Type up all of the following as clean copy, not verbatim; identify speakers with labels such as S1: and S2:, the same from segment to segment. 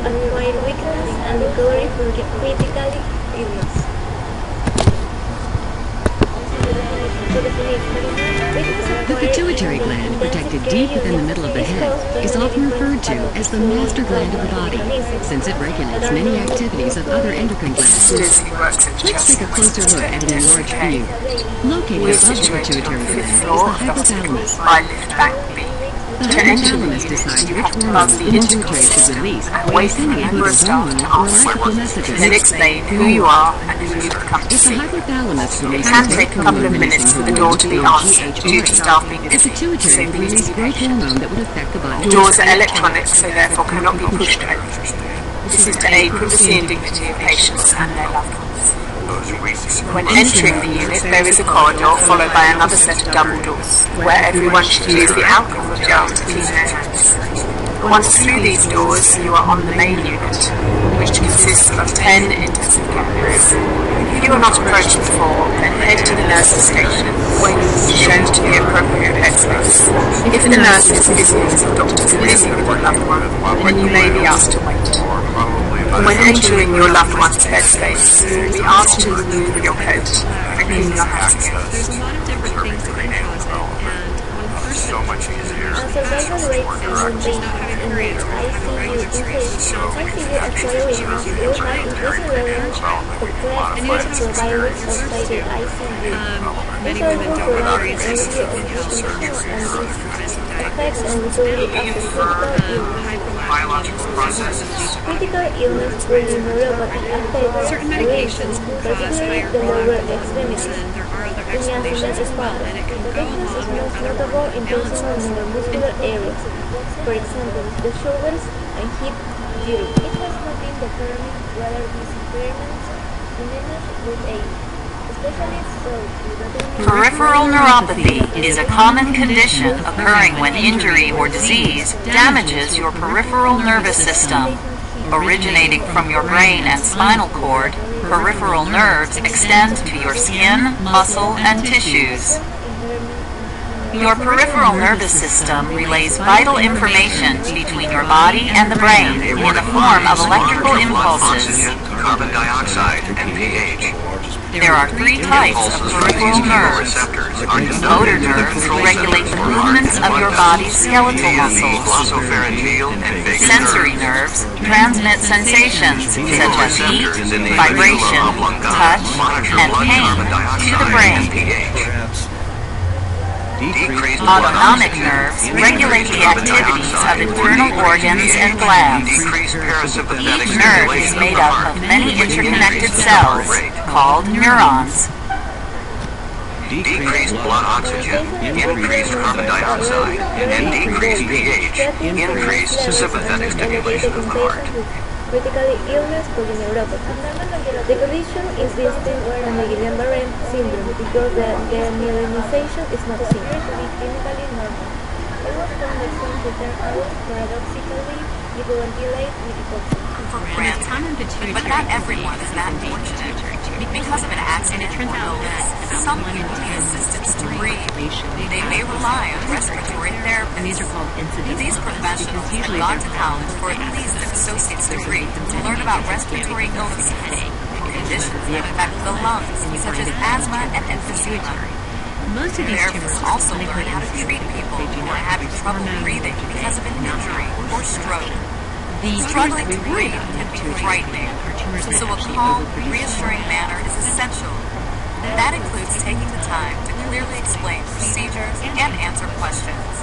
S1: ICU-acquired weakness and recovery from critical illness.
S2: The pituitary gland, protected deep within the middle of the head, is often referred to as the master gland of the body, since it regulates many activities of other endocrine glands. Let's take a closer look at an enlarged view. Located above the pituitary gland is the hypothalamus. The hypothalamus decides which hormones the pituitary should release by sending either hormonal or electrical messages.
S3: Then explain who you are and who you've come to
S2: If the
S3: see.
S2: hypothalamus
S3: It
S2: releases
S3: can
S2: growth
S3: take a couple of
S2: hormone
S3: minutes for the
S2: releasing
S3: door to be
S2: hormone
S3: answered
S2: GH
S3: due to staff being
S2: the
S3: busy,
S2: pituitary
S3: so
S2: will
S3: please
S2: release
S3: be
S2: growth
S3: patient.
S2: hormone that would affect the body.
S3: Doors are electronic, so therefore cannot be pushed open. This is to aid privacy and dignity of patients and their loved ones. When entering the unit, there is a corridor followed by another set of double doors, where everyone should use the alcohol gel to clean their hands. Once through these doors, you are on the main unit, which consists of 10 intensive care rooms. If you are not approached before, then head to the nurse's station, where you will be shown to the appropriate headspace. If the nurse is busy or doctor is busy with your loved one, then you may be asked to wait. When entering your loved one's bedspace, you will be asked to remove your coat and clean your hands.
S4: There's a lot of different things that can cause it, and when the person
S1: Survival rates and
S4: just not having a great or having a great experience, it sounds like it's
S1: ICU-acquired weakness will have increasing relevance to threats to survivors outside the ICU.
S4: many women don't experience this in-house surgery or honest
S1: Effects on recovery after
S4: biological processes.
S1: critical illness will be neuropathy affects
S4: Certain medications can cause
S1: particularly
S4: higher
S1: the lower
S4: blood
S1: extremities.
S4: and there are other
S1: In the
S4: explanations as well,
S1: spinal,
S4: and it can
S1: the
S4: go
S1: weakness is
S4: along with
S1: most
S4: other
S1: notable in
S4: imbalance
S1: personal neuromuscular areas. For example, the shoulders and hip girdle. It has not been determined whether these impairments diminish with age. Specialists sought to determine
S3: Peripheral neuropathy is a common condition occurring when injury or disease damages your peripheral nervous system. Originating from your brain and spinal cord, peripheral nerves extend to your skin, muscle, and tissues. Your peripheral nervous system relays vital information between your body and the brain in the form of electrical impulses.
S5: Carbon dioxide, and pH.
S3: There are three types of peripheral nerves. Motor nerves regulate the movements of your body's skeletal muscles.
S5: Glossopharyngeal and vagus
S3: Sensory nerves transmit sensations such as heat, vibration, touch, and pain to the brain. Autonomic nerves regulate the activities of internal organs and glands. Each nerve is made up of many interconnected cells called neurons.
S5: Decreased blood oxygen, increased carbon dioxide, and decreased pH, increased sympathetic stimulation of the heart.
S1: Critical illness polyneuropathy. The condition is distinct from the Guillain-Barré syndrome because the demyelinization is not seen. Clinically normal. It was found that some return hours paradoxically hypoventilate with hypoxia.
S3: But not everyone is that fortunate. Because of an accident or illness, some people need assistance to breathe. They may rely on respiratory therapy.
S2: And these are called incidents.
S3: These professionals have gone to college for at least an associate's degree to learn about respiratory illnesses, conditions that affect the lungs, such as asthma and emphysema.
S2: Most of these
S3: Therapists
S2: tumors
S3: also learn how to treat people who are having trouble breathing because of an injury or stroke. Struggling to breathe can be frightening, so a calm, reassuring manner is essential. That includes taking the time to clearly explain procedures and answer questions.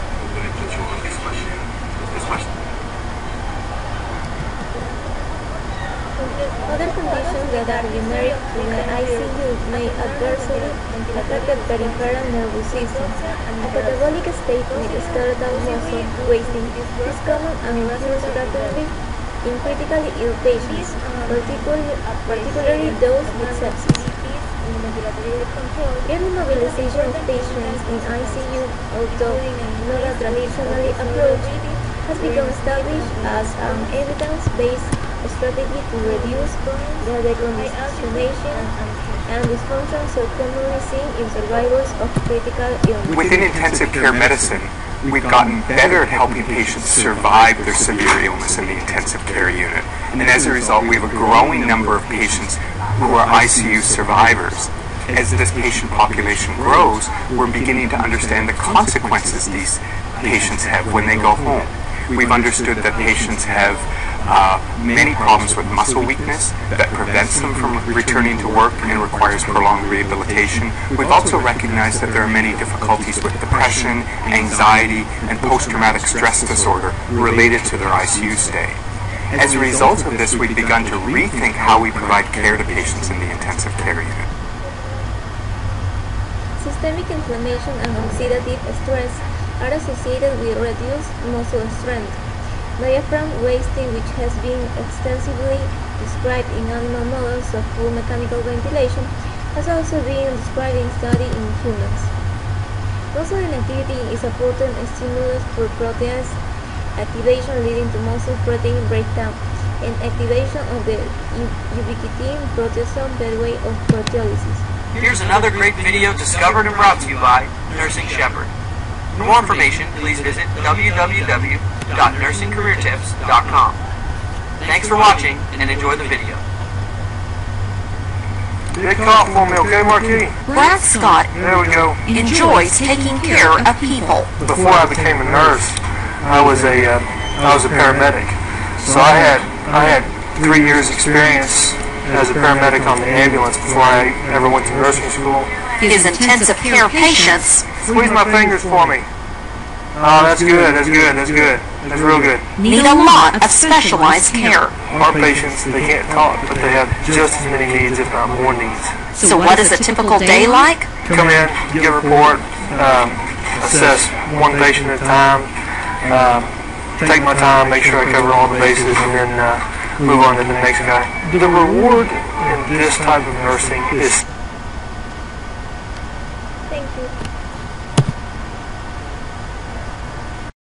S1: Other conditions that are generic to the ICU may adversely affect the peripheral nervous system. A catabolic state with skeletal muscle wasting is common and occurs rapidly in critically ill patients, particularly those with sepsis. Early mobilization of patients in ICU, although not a traditionally approach, has become established as an evidence-based strategy to reduce the decongestionation and dysfunction so commonly seen in survivors of critical illness.
S6: Within intensive care medicine, we've gotten better at helping patients survive their severe illness in the intensive care unit. And as a result, we have a growing number of patients who are ICU survivors. As this patient population grows, we're beginning to understand the consequences these patients have when they go home. We've understood that patients have many problems with muscle weakness that prevents them from returning to work and requires prolonged rehabilitation. We've also recognized that there are many difficulties with depression, anxiety, and post-traumatic stress disorder related to their ICU stay. As a result of this, we've begun to rethink how we provide care to patients in the intensive care unit.
S1: Systemic inflammation and oxidative stress are associated with reduced muscle strength. Diaphragm wasting, which has been extensively described in animal models of full mechanical ventilation, has also been described in study in humans. Muscle inactivity is a potent stimulus for protease activation, leading to muscle protein breakdown and activation of the ubiquitin proteasome pathway of proteolysis.
S7: Here's another great video discovered and brought to you by Nursing Shepherd. For more information, please visit www.nursingcareertips.com. Thanks for watching and enjoy the video.
S6: Big cough for me, okay, Marquis?
S8: Brad Scott
S6: There we go.
S8: enjoys taking care of people.
S6: Before I became a nurse, I was a paramedic. So I had 3 years experience as a paramedic on the ambulance before I ever went to nursing school.
S8: His intensive care patients
S6: Squeeze my fingers for me. Oh, that's good, that's good, that's good. That's real good.
S8: need a lot of specialized care.
S6: Our patients, they can't talk, but they have just as many needs, if not more needs.
S8: So what is a typical day like?
S6: Come in, give a report, assess one patient at a time, take my time, make sure I cover all the bases, and then move on to the next guy. The reward in this type of nursing is...
S1: Thank you.